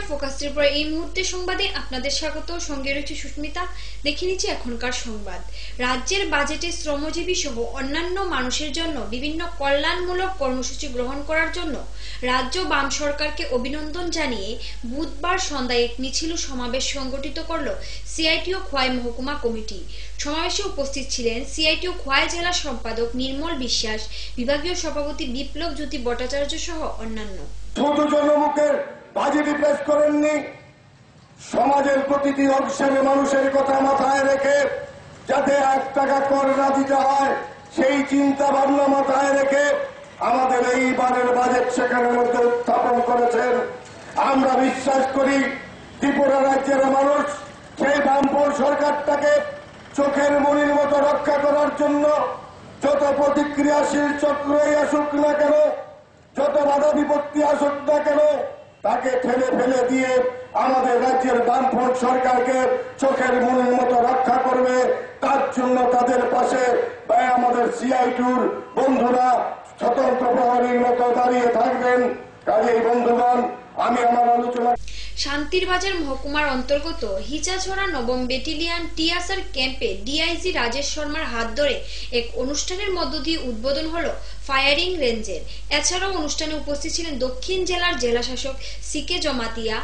Focus Tripura এই মুহূর্তে সংবাদে আপনাদের স্বাগত। সঙ্গে রয়েছে সুস্মিতা। দেখে নিচ্ছি এখনকার সংবাদ। রাজ্যের বাজেটে শ্রমজীবী সহ অন্যান্য মানুষের জন্য বিভিন্ন কল্যাণমূলক কর্মসূচি গ্রহণ করার জন্য রাজ্য বাম সরকারকে অভিনন্দন জানিয়ে বুধবার সন্ধ্যায় এক মিছিল সমাবেশ সংগঠিত করল সিআইটিইউ খোয়াই মহকুমা কমিটি। সমাবেশে উপস্থিত ছিলেন সিআইটিইউ খোয়াই জেলা সম্পাদক নির্মল বিশ্বাস, বিভাগীয় সভাপতি বিপ্লব জ্যোতি ভট্টাচার্য সহ অন্যান্য। বাজেটে পেশ করেননি, সমাজের প্রতিটি অংশের মানুষের কথা মাথায় রেখে যাতে 1 টাকা কর না দিতে হয় সেই চিন্তা ভাবনা মাথায় রেখে আমাদের এইবারের বাজেট সেখানের মধ্যে উত্থাপন করেছেন। আমরা বিশ্বাস করি ত্রিপুরা রাজ্যের মানুষ সেই বামপন্থী সরকারটাকে চোখের মণির মতো রক্ষা করার জন্য যত প্রতিক্রিয়াশীল চক্রই আসুক না কেন, যত বাধা বিপত্তি আসুক না কেন, তাকে ঠেলে ফেলে দিয়ে আমাদের রাজ্যের বামফ্রন্ট সরকারকে চোখের মনের মতো রক্ষা করবে। তার জন্য তাদের পাশে আমাদের সিআইটিইউর বন্ধুরা স্বতন্ত্র প্রহরীর মতো দাঁড়িয়ে থাকবেন। কাজেই বন্ধুগণ, আমি আমার আলোচনা শান্তিরবাজার মহকুমার অন্তর্গত হিচাছড়া নবম ব্যাটালিয়ন টিএসআর ক্যাম্পে ডিআইজি রাজেশ শর্মার হাত ধরে এক অনুষ্ঠানের মধ্য দিয়ে উদ্বোধন হলো ফায়ারিং রেঞ্জের। এছাড়াও অনুষ্ঠানে উপস্থিত ছিলেন দক্ষিণ জেলার জেলাশাসক সিকে জমাতিয়া,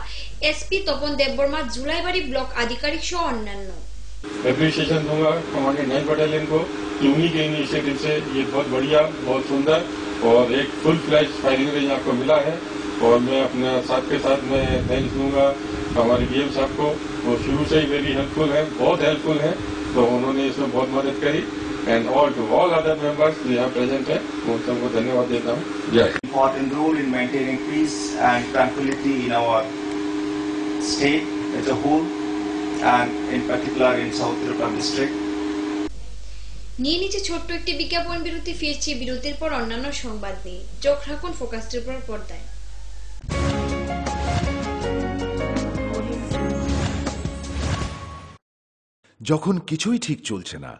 एसपी तपन देवबर्मा, जुलाईबाड़ी ब्लॉक आधिकारिक सह अन्यान्य। एप्रिसिएशन दूंगा हमारे नए बटालियन को कि उन्हीं के इनिशिएटिव से ये बहुत बढ़िया, बहुत सुंदर और एक फुल फ्लैश फायरिंग रेंज आपको मिला है। और मैं अपने साथ के साथ मैं थैंक्स दूंगा हमारे डीएम साहब को, वो शुरू से ही वेरी हेल्पफुल है, बहुत हेल्पफुल है, तो उन्होंने इसमें बहुत मदद करी। एंड ऑल अदर मेंबर्स जो यहाँ प्रेजेंट है उन सबको धन्यवाद देता हूँ। जय। Important role in maintaining peace and tranquility in our state as a whole and in particular in South Tripura district. নিয়ে নিচে ছোট্ট একটি বিজ্ঞাপন বিরতি, ফিরছি বিরতির পর অন্যান্য সংবাদ নিয়ে। চোখ রাখুন ফোকাস ত্রিপুরার পর্দায়। যখন কিছুই ঠিক চলছে না,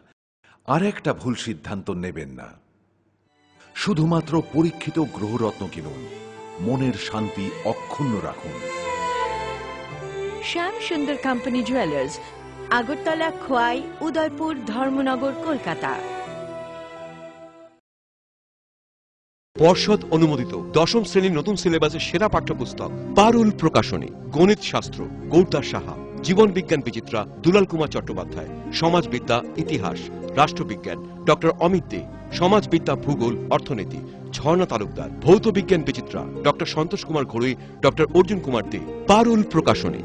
আর একটা ভুল সিদ্ধান্ত নেবেন না। শুধুমাত্র পরীক্ষিত গ্রহরত্ন কিনুন, মনের শান্তি অক্ষুণ্ণ রাখুন। শ্যাম সুন্দর কোম্পানি জুয়েলার্স, আগরতলা, খোয়াই, উদয়পুর, ধর্মনগর, কলকাতা। পর্ষদ অনুমোদিত ১০ম শ্রেণীর নতুন সিলেবাসের সেরা পাঠ্যপুস্তক পারুল প্রকাশনী, গণিত শাস্ত্র গৌরদাস সাহা, জীবন বিজ্ঞান বিচিত্রা দুলাল কুমার চট্টোপাধ্যায়, সমাজবিদ্যা ইতিহাস রাষ্ট্রবিজ্ঞান ডক্টর অমিত দে, সমাজবিদ্যা ভূগোল অর্থনীতি ঝর্ণা তালুকদার, ভৌত বিজ্ঞান বিচিত্রা ডক্টর সন্তোষ কুমার ঘড়ুই, doctor Arjun Kumar De. Parul Prakashani,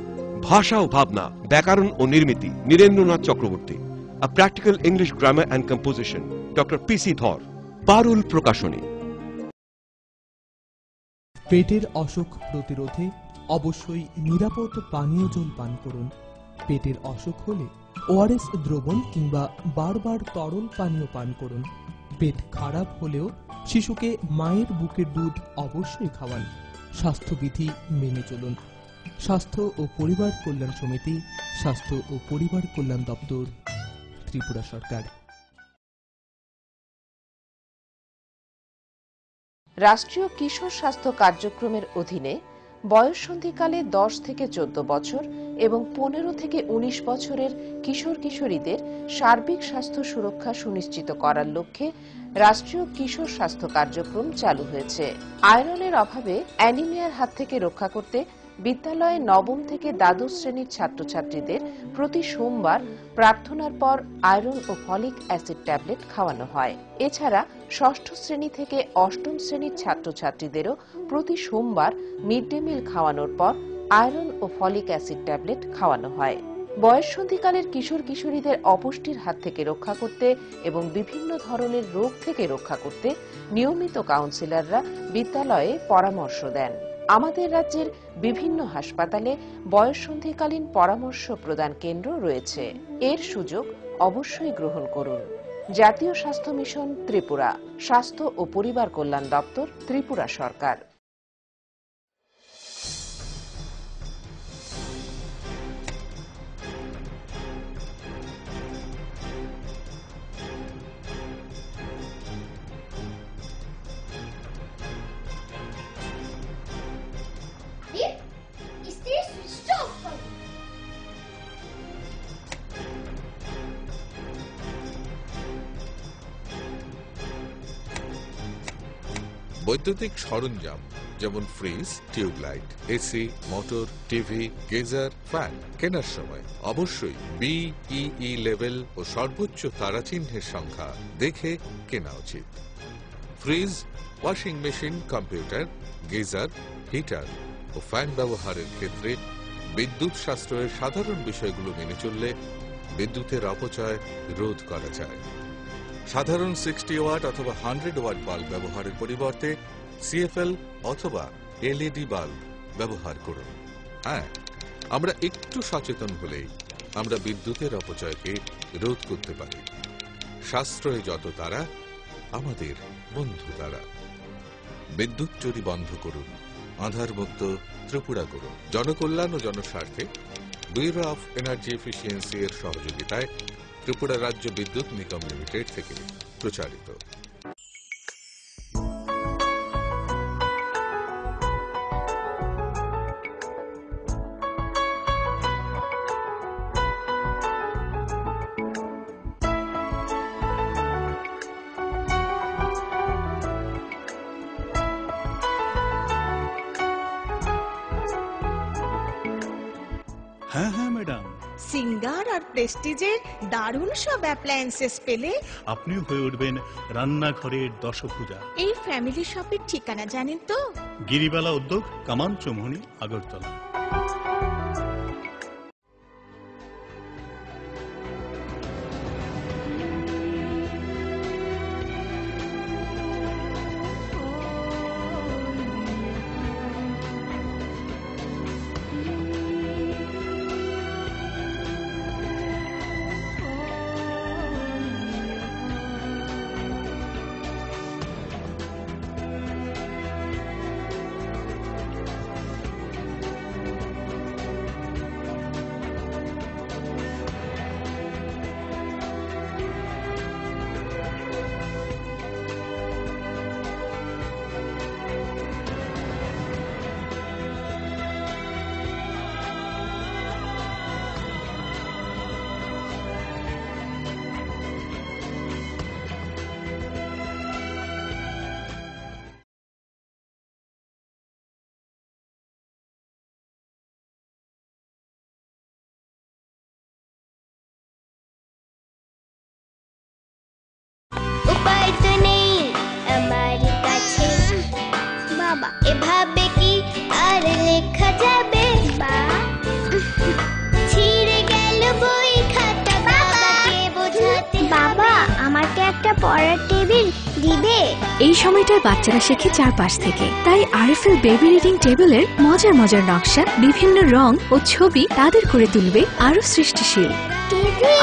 Bhasha o Bhabna, Byakaran o Nirmiti Nirendranath Chakraborty, a practical English grammar and composition doctor PC Dhar. Parul প্রকাশনী। পেটের অসুখ প্রতিরোধে অবশ্যই নিরাপদ পানীয় জল পান করুন। পেটের অসুখ হলে ওআরএস দ্রবণ কিংবা বারবার তরল পানীয় পান করুন। পেট খারাপ হলেও শিশুকে মায়ের বুকের দুধ অবশ্যই খাওয়ান। স্বাস্থ্যবিধি মেনে চলুন। স্বাস্থ্য ও পরিবার কল্যাণ সমিতি, স্বাস্থ্য ও পরিবার কল্যাণ দপ্তর, ত্রিপুরা সরকার। রাষ্ট্রীয় কিশোর স্বাস্থ্য কার্যক্রমের অধীনে বয়ঃসন্ধিকালে 10 থেকে 14 বছর এবং 15 থেকে 19 বছরের কিশোর কিশোরীদের সার্বিক স্বাস্থ্য সুরক্ষা সুনিশ্চিত করার লক্ষ্যে রাষ্ট্রীয় কিশোর স্বাস্থ্য কার্যক্রম চালু হয়েছে। আয়রনের অভাবে অ্যানিমিয়ার হাত থেকে রক্ষা করতে বিদ্যালয়ে নবম থেকে দ্বাদশ শ্রেণীর ছাত্রছাত্রীদের প্রতি সোমবার প্রার্থনার পর আয়রন ও ফলিক অ্যাসিড ট্যাবলেট খাওয়ানো হয়। এছাড়া ষষ্ঠ শ্রেণী থেকে অষ্টম শ্রেণীর ছাত্রছাত্রীদেরও প্রতি সোমবার মিড ডে মিল খাওয়ানোর পর আয়রন ও ফলিক অ্যাসিড ট্যাবলেট খাওয়ানো হয়। বয়ঃসন্ধিকালের কিশোর কিশোরীদের অপুষ্টির হাত থেকে রক্ষা করতে এবং বিভিন্ন ধরনের রোগ থেকে রক্ষা করতে নিয়মিত কাউন্সিলররা বিদ্যালয়ে পরামর্শ দেন। আমাদের রাজ্যের বিভিন্ন হাসপাতালে বয়ঃসন্ধিকালীন পরামর্শ প্রদান কেন্দ্র রয়েছে। এর সুযোগ অবশ্যই গ্রহণ করুন। জাতীয় স্বাস্থ্য মিশন ত্রিপুরা, স্বাস্থ্য ও পরিবার কল্যাণ দপ্তর, ত্রিপুরা সরকার। স্ত্রীর বৈদ্যুতিক সরঞ্জাম যেমন fridge, tubelight, AC, motor, TV, geyser, fan কেনার সময় অবশ্যই BEE লেভেল ও সর্বোচ্চ তারাচিহ্নের সংখ্যা দেখে কেনা উচিত। Fridge, washing machine, computer, geyser, heater ও ফ্যান ব্যবহারের ক্ষেত্রে বিদ্যুৎ সাশ্রয়ের সাধারণ বিষয়গুলো মেনে চললে বিদ্যুতের অপচয় রোধ করা যায়। সাধারণ 60 ওয়াট অথবা 100 ওয়াট বাল্ব ব্যবহারের পরিবর্তে CFL অথবা LED বাল্ব ব্যবহার করুন। হ্যাঁ, আমরা একটু সচেতন হলেই আমরা বিদ্যুতের অপচয়কে রোধ করতে পারি। সাশ্রয় যত তারা, আমাদের বন্ধু তারা। বিদ্যুৎ চুরি বন্ধ করুন, আধার মুক্ত ত্রিপুরা করুন। জনকল্যাণ ও জনস্বার্থে ব্যুরো অফ এনার্জি এফিসিয়েন্সি এর সহযোগিতায় ত্রিপুরা রাজ্য বিদ্যুৎ নিগম লিমিটেড থেকে প্রচারিত। হ্যাঁ হ্যাঁ ম্যাডাম, সিঙ্গার আর প্রেস্টিজের দারুণ সব অ্যাপ্লায়েন্সেস পেলে আপনিও হয়ে উঠবেন রান্নাঘরের দশভুজা। এই ফ্যামিলি শপের ঠিকানা জানেন তো? গিরিবালা উদ্যোগ, কামান চৌমুহনী, আগরতলা। উপায় তো নেই আমার কাছে বাবা, এভাবে কি আর লেখা যাবে? ছিঁড়ে গেল বই খাতা, বাবাকে বোঝাতে। বাবা, আমাকে একটা পড়ার টেবিল দিবে? এই সময়টায় বাচ্চারা শেখে চারপাশ থেকে, তাই আরএফএল বেবি রিডিং টেবিলের মজার মজার নকশা, বিভিন্ন রং ও ছবি তাদের করে তুলবে আরো সৃষ্টিশীল।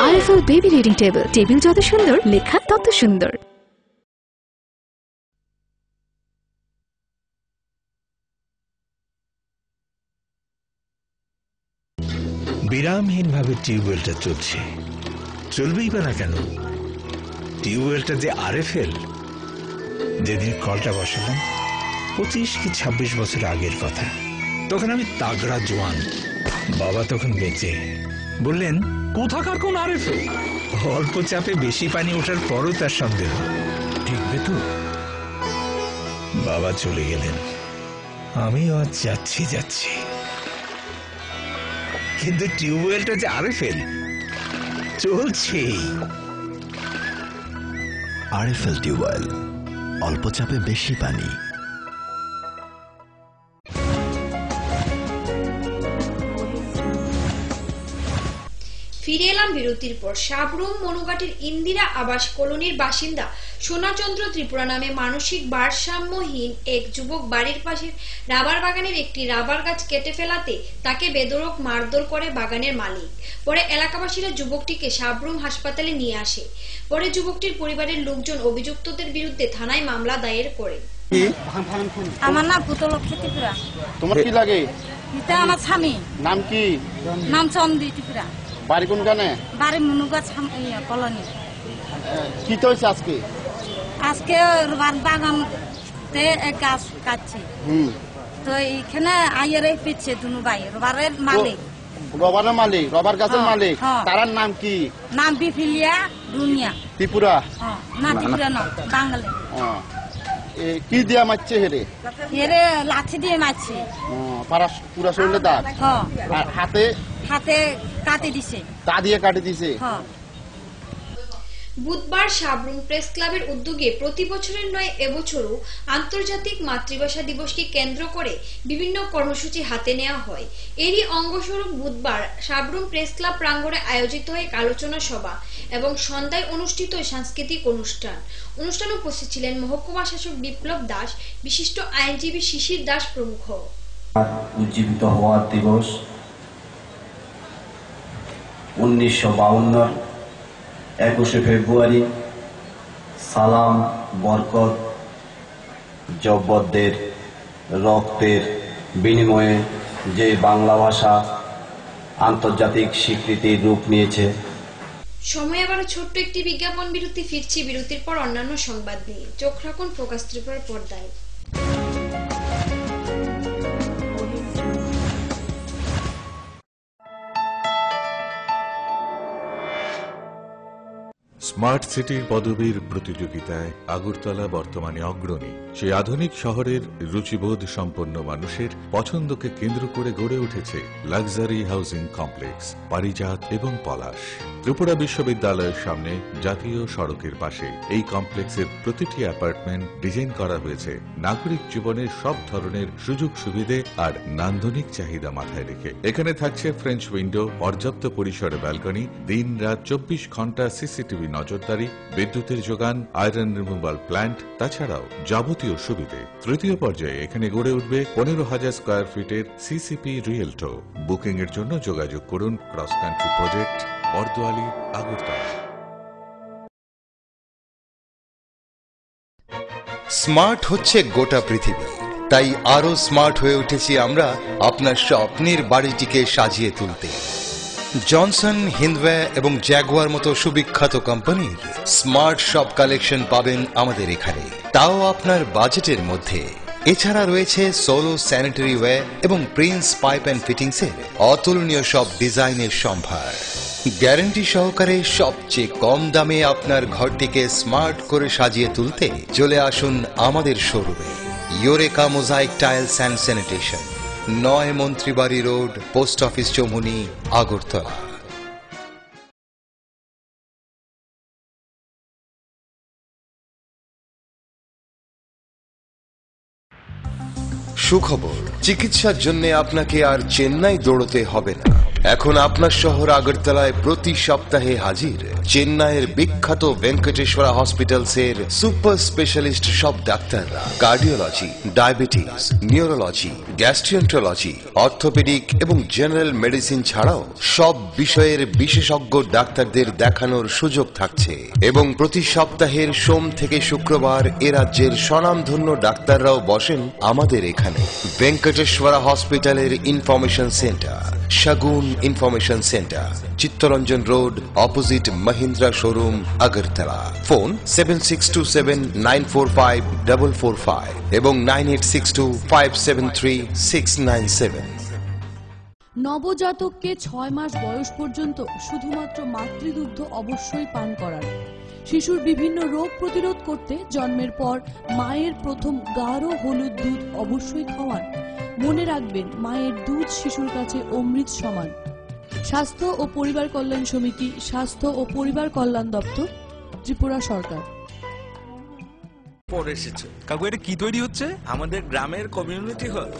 RFL baby reading table, table যত সুন্দর, লেখা তত সুন্দর। বিরামহীন ভাবে টিউবওয়েলটা চলছে, চলবেই বা না কেন? টিউবওয়েলটা যে আরএফএল। যেদিন কলটা বসালাম 25 কি 26 বছর আগের কথা, তখন আমি তাগড়া জোয়ান, বাবা তখন বেঁচে। বললেন, কোথাকার কোন আরএফএল? অল্প চাপে বেশি পানি ওঠার পরও তার সন্দেহ, ঠিকবে তো? বাবা চলে গেলেন, আমিও আজ যাচ্ছি, কিন্তু টিউবওয়েলটা যে আরএফএল চলছেই। আরএফএল টিউবওয়েল, অল্প চাপে বেশি পানি। ফিরে এলাম বিরতির পর। সাবরুম মনুঘাটের ইন্দিরা আবাস কলোনির বাসিন্দা সোনাচন্দ্র ত্রিপুরা নামে মানসিক ভারসাম্যহীন এক যুবক বাড়ির পাশের রাবার বাগানের একটি রাবার গাছ কেটে ফেলাতে তাকে বেধড়ক মারধর করে বাগানের মালিক। পরে এলাকাবাসীরা যুবকটিকে সাবরুম হাসপাতালে নিয়ে আসে। পরে যুবকটির পরিবারের লোকজন অভিযুক্তদের বিরুদ্ধে থানায় মামলা দায়ের করে। আমার নাম পুতলক্ষ্মী ত্রিপুরা। তোমার কি লাগে? এটা আমার স্বামী। নাম কি? নাম চন্দ্রী ত্রিপুরা। বাড়ি কোনখানে? বাড়ি মনুগাছ কলোনি। কি তো হয়েছে আজকে? আজকে রবার বাগান গাছ কাটছে, তো এইখানে আইয়ের পিছিয়ে দুনু ভাই রবারের মালিক। রবারের মালিক, রবার গাছের মালিক, তার নাম কি? নাম বিফিলিয়া দুনিয়া। ত্রিপুরা? না ত্রিপুরা না, বাঙালি। কি দিয়ে মারছে হেরে? হেরে লাঠি দিয়ে মারছে। পুরা শরীরে দাগ? হ্যাঁ। আর হাতে? হাতে কাটে দিছে। তা দিয়ে কাটে দিছে? হ্যাঁ। বুধবার সাবরুম প্রেস ক্লাবের উদ্যোগে প্রতি বছরের নয় এবছরও আন্তর্জাতিক মাতৃভাষা দিবসকে কেন্দ্র করে বিভিন্ন কর্মসূচি হাতে নেওয়া হয়। এরই অঙ্গস্বরূপ বুধবার সাবরুম প্রেস ক্লাব প্রাঙ্গণে আয়োজিত হয় আলোচনা সভা এবং সন্ধ্যায় অনুষ্ঠিত সাংস্কৃতিক অনুষ্ঠানে উপস্থিত ছিলেন মহকুমা শাসক বিপ্লব দাস, বিশিষ্ট আইনজীবী শিশির দাস প্রমুখ। উজ্জীবিত হওয়ার দিবস 1952 21 ফেব্রুয়ারি সালাম বরকত জব্বরদের রক্তের বিনিময়ে যে বাংলা ভাষা আন্তর্জাতিক স্বীকৃতির রূপ নিয়েছে। সময় আবার ছোট্ট একটি বিজ্ঞাপন বিরতি, ফিরছি বিরতির পর অন্যান্য সংবাদ নিয়ে। চোখ রাখুন ফোকাস ত্রিপুরার পর্দায়। স্মার্ট সিটির পদবীর প্রতিযোগিতায় আগরতলা বর্তমানে অগ্রণী। সেই আধুনিক শহরের রুচিবোধ সম্পন্ন মানুষের পছন্দকে কেন্দ্র করে গড়ে উঠেছে লাক্সারি হাউজিং কমপ্লেক্স পারিজাত এবং পলাশ। ত্রিপুরা বিশ্ববিদ্যালয়ের সামনে জাতীয় সড়কের পাশে এই কমপ্লেক্সের প্রতিটি অ্যাপার্টমেন্ট ডিজাইন করা হয়েছে নাগরিক জীবনের সব ধরনের সুযোগ সুবিধে আর নান্দনিক চাহিদা মাথায় রেখে। এখানে থাকছে ফ্রেঞ্চ উইন্ডো, পর্যাপ্ত পরিসরে ব্যালকনি, দিন রাত 24 ঘন্টা সিসিটিভি নজরদারি, বিদ্যুতের যোগান, আয়রন রিমুভাল প্ল্যান্ট, তাছাড়াও যাবতীয় সুবিধে। তৃতীয় পর্যায়ে এখানে গড়ে উঠবে 15,000 স্কয়ার ফিটের সিসিপি রিয়েলটো। বুকিং এর জন্য যোগাযোগ করুন cross country project, Bardowali, Agartala. Smart হচ্ছে গোটা পৃথিবী, তাই আরো স্মার্ট হয়ে উঠেছি আমরা আপনার স্বপ্নের বাড়িটিকে সাজিয়ে তুলতে। জনসন, হিন্দওয়ে এবং জ্যাগুয়ার মতো সুবিখ্যাত কোম্পানির স্মার্ট সব কালেকশন পাবেন আমাদের এখানে, তাও আপনার বাজেটের মধ্যে। এছাড়া রয়েছে সোলো স্যানিটারি ওয়্যার এবং প্রিন্স পাইপ অ্যান্ড ফিটিংসের অতুলনীয় সব ডিজাইনের সম্ভার। গ্যারান্টি সহকারে সবচেয়ে কম দামে আপনার ঘরটিকে স্মার্ট করে সাজিয়ে তুলতে চলে আসুন আমাদের শোরুমে। Eureka mosaic tiles and sanitation, 9 Mantribari road, post office Chowmuhani, Agartala. সুখবর, চিকিৎসার জন্য আপনাকে আর চেন্নাই দৌড়তে হবে না। এখন আপনার শহর আগরতলায় প্রতি সপ্তাহে হাজির চেন্নাইয়ের বিখ্যাত ভেঙ্কটেশ্বরা হসপিটালসের সুপার স্পেশালিস্ট সব ডাক্তাররা। কার্ডিওলজি, ডায়াবেটিস, নিউরোলজি, গ্যাস্ট্রিয়েন্ট্রোলজি, অর্থোপেডিক এবং জেনারেল মেডিসিন ছাড়াও সব বিষয়ের বিশেষজ্ঞ ডাক্তারদের দেখানোর সুযোগ থাকছে। এবং প্রতি সপ্তাহের সোম থেকে শুক্রবার এ রাজ্যের স্বনামধন্য ডাক্তাররাও বসেন আমাদের এখানে। ভেঙ্কটেশ্বরা হসপিটালের information centre, Shagun information centre, Chittaranjan road, opposite Mahindra showroom, Agartala. Phone 7627945445 এবং 9862573697। নবজাতককে 6 মাস বয়স পর্যন্ত শুধুমাত্র মাতৃদুগ্ধ অবশ্যই পান করান। শিশুর বিভিন্ন রোগ প্রতিরোধ করতে জন্মের পর মায়ের প্রথম গাঢ় হলুদ দুধ অবশ্যই খাওয়ান। মনে রাখবেন, মায়ের দুধ শিশুর কাছে অমৃত সমান। স্বাস্থ্য ও পরিবার কল্যাণ সমিতি, স্বাস্থ্য ও পরিবার কল্যাণ দপ্তর, ত্রিপুরা সরকার। পরে এসেছে কাকু, এটা কি তৈরি হচ্ছে? আমাদের গ্রামের কমিউনিটি হল।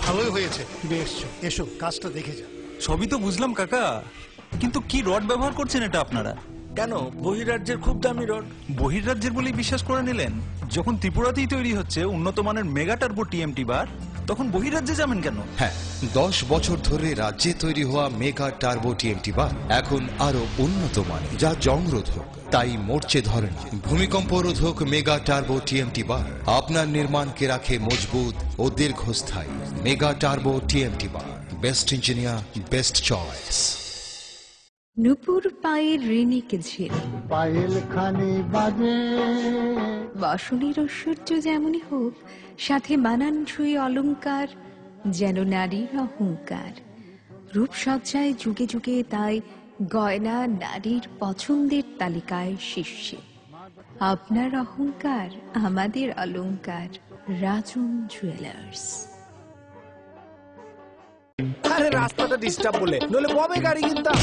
ভালোই হয়েছে তুমি এসছো, এসো কাজটা দেখে যা। সবই তো বুঝলাম কাকা, কিন্তু কি রড ব্যবহার করছেন এটা আপনারা? কেন, বহিরাজ্যের খুব দামি রড। বহিরাজ্যের বলেই বিশ্বাস করে নিলেন? যখন ত্রিপুরাতেই তৈরি হচ্ছে উন্নত মানের মেগা টার্বো টিএমটি বার, তখন বহিরাজ্যে যাবেন কেন? হ্যাঁ, 10 বছর ধরে রাজ্যে তৈরি হওয়া মেগা টার্বো টিএমটি বার এখন আরো উন্নত মানের, যা জংরোধক, তাই মরচে ধরে না। ভূমিকম্প রোধক মেগা টার্বো টিএমটি বার আপনার নির্মাণকে রাখে মজবুত ও দীর্ঘস্থায়ী। Mega turbo TMT bar, best engineer, best choice. নুপুর পায়ের রেনিকে ঝিল, পায়েল খানি বাজে। বসনের ঐশ্বর্য যেমনই হোক, সাথে মানানসই অলংকার, যেন নারীর অহংকার। রূপসজ্জায় যুগে যুগে তাই গয়না নারীর পছন্দের তালিকায় শীর্ষে। আপনার অহংকার আমাদের অলংকার। রাজন জুয়েলার্স। আরে রাস্তাটা ডিস্টার্ব বলে, নলে কবে গাড়ি কিনতাম।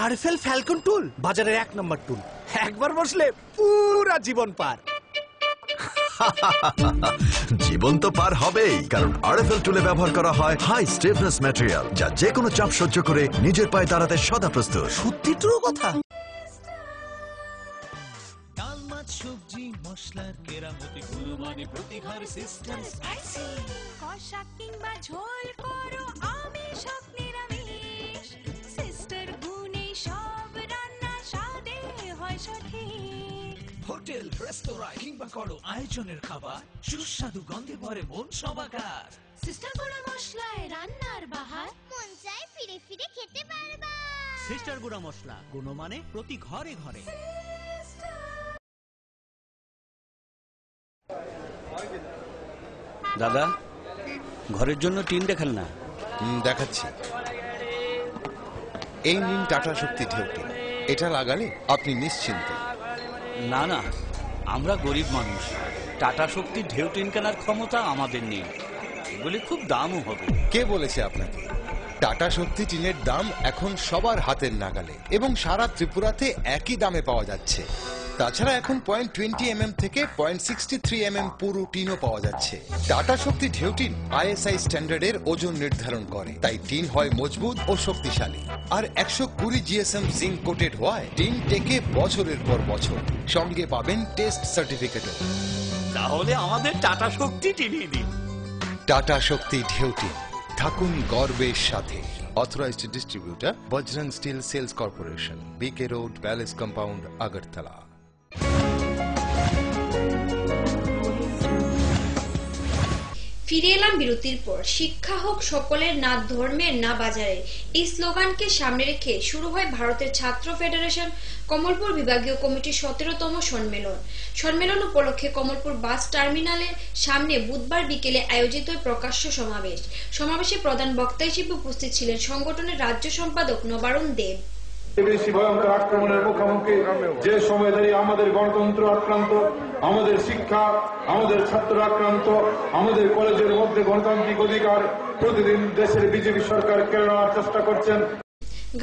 আরএফএল ফ্যালকন টুল বাজারের 1 নম্বর টুল, একবার বসলে পুরা জীবন পার। জীবন তো পার হবেই, কারণ আরএফএল টুলে ব্যবহার করা হয় হাই স্টিফনেস ম্যাটেরিয়াল, যা যে কোনো চাপ সহ্য করে নিজের পায়ে দাঁড়াতে সদা প্রস্তুত। সত্যি ট্রু কথা। ডাল মাছ সবজি মশলার কেরামতি গুণমানে প্রতি ঘর সিস্টেম স্পাইসি। কষা কিংবা ঝোল করো আমিষ হোক নিরামিষ, সিস্টার গুণে সব রান্না স্বাদে হয় সঠিক। হোটেল রেস্তোরাঁ কিংবা করো আয়োজনের খাবার, সুস্বাদু গন্ধে ভরে মন সবাকার। সিস্টার গুঁড়া মশলায় রান্নার বাহার, মন চায় ফিরে ফিরে খেতে পারবা। সিস্টার গুঁড়া মশলা, গুণমানে প্রতি ঘরে ঘরে। দাদা, ঘরের জন্য টিন দেখাল না? দেখাচ্ছি। এই নিন টাটা শক্তি ঢেউটি, এটা লাগালে আপনি নিশ্চিন্ত। না না, আমরা গরিব মানুষ, টাটা শক্তি ঢেউ টিন কেনার ক্ষমতা আমাদের নেই। এগুলি খুব দামও হবে। কে বলেছে আপনাকে? টাটা শক্তি টিনের দাম এখন সবার হাতের নাগালে এবং সারা ত্রিপুরাতে একই দামে পাওয়া যাচ্ছে। তাছাড়া এখন 0.20 থেকে 0.63 পুরো টিনও পাওয়া যাচ্ছে। টাটা শক্তি ঢেউ টিন ISI স্ট্যান্ডার্ডের ওজন নির্ধারণ করে, তাই টিন হয় মজবুত ও শক্তিশালী। আর 120 GSM জিঙ্ক কোটেড হওয়ায় টিন টেকে বছরের পর বছর। সঙ্গে পাবেন টেস্ট সার্টিফিকেটও। তাহলে আমাদের টাটা শক্তি টিনিয়ে দিন। টাটা শক্তি ঢেউ টিন, থাকুন গর্বের সাথে। Authorized distributor Bajrang Steel Sales Corporation, BK Road, Palace Compound, Agartala. ফিরে এলাম বিরতির পর। শিক্ষা হোক সকলের, না ধর্মের না বাজারে, এই স্লোগানকে সামনে রেখে শুরু হয় ভারতের ছাত্র ফেডারেশন কমলপুর বিভাগীয় কমিটির 17তম সম্মেলন উপলক্ষে কমলপুর বাস টার্মিনালের সামনে বুধবার বিকেলে আয়োজিত প্রকাশ্য সমাবেশে প্রধান বক্তা হিসেবে উপস্থিত ছিলেন সংগঠনের রাজ্য সম্পাদক নবারুণ দেব। বেশি ভয়ঙ্কর আক্রমণের মুখোমুখি যে সময় দাঁড়িয়ে আমাদের গণতন্ত্র আক্রান্ত, আমাদের শিক্ষা, আমাদের ছাত্র আক্রান্ত, আমাদের কলেজের মধ্যে গণতান্ত্রিক অধিকার প্রতিদিন দেশের বিজেপি সরকার কেড়ে নেওয়ার চেষ্টা করছেন।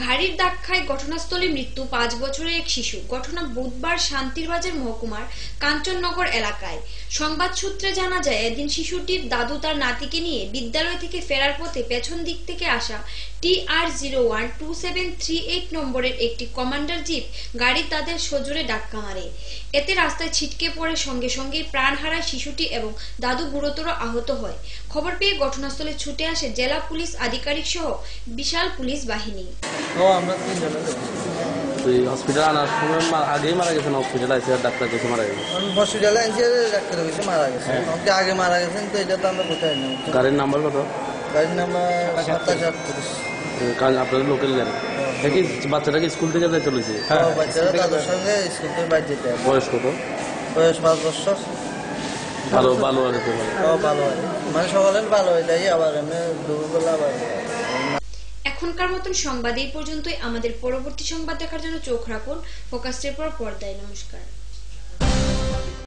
ঘাড়ির ধাক্কায় ঘটনাস্থলে মৃত্যু 5 বছরের এক শিশু। ঘটনা বুধবার শান্তিরবাজার মহকুমার কাঞ্চননগর এলাকায়। সংবাদ সূত্রে জানা যায়, এদিন শিশুটির দাদু তার নাতিকে নিয়ে বিদ্যালয় থেকে ফেরার পথে পেছন দিক থেকে আসা TR012738 নম্বরের একটি কমান্ডার জিপ গাড়ি তাদের সজোরে ধাক্কা মারে। এতে রাস্তায় ছিটকে পড়ে সঙ্গে সঙ্গে প্রাণ হারায় শিশুটি এবং দাদু গুরুতর আহত হয়। খবর পেয়ে ঘটনাস্থলে ছুটে আসে জেলা পুলিশ আধিকারিক সহ বিশাল পুলিশ বাহিনী। হসপিটাল আনার সময় আগেই মারা গেছেন, হসপিটাল আইসি আর ডাক্তার কাছে মারা গেছে। হসপিটালে আইসি আর ডাক্তার কাছে মারা গেছে, আগে মারা গেছেন তো এটা তো আমরা কোথায় নেই। গাড়ির নাম্বার কত? গাড়ির নাম্বার 2738। আপনাদের লোকাল গাড়ি। দেখি বাচ্চাটা কি স্কুল থেকে যাই চলেছে? বাচ্চারা দাদুর সঙ্গে স্কুল থেকে বাইরে যেতে। বয়স কত? বয়স 5 বছর। ভালো ভালো আর কি ভালো হয়, মানে সকালে ভালো হয়ে যায়, আবার এমনি দুপুরবেলা আবার। এখনকার মতন সংবাদ এই পর্যন্তই। আমাদের পরবর্তী সংবাদ দেখার জন্য চোখ রাখুন ফোকাস টেপের পর্দায়। নমস্কার।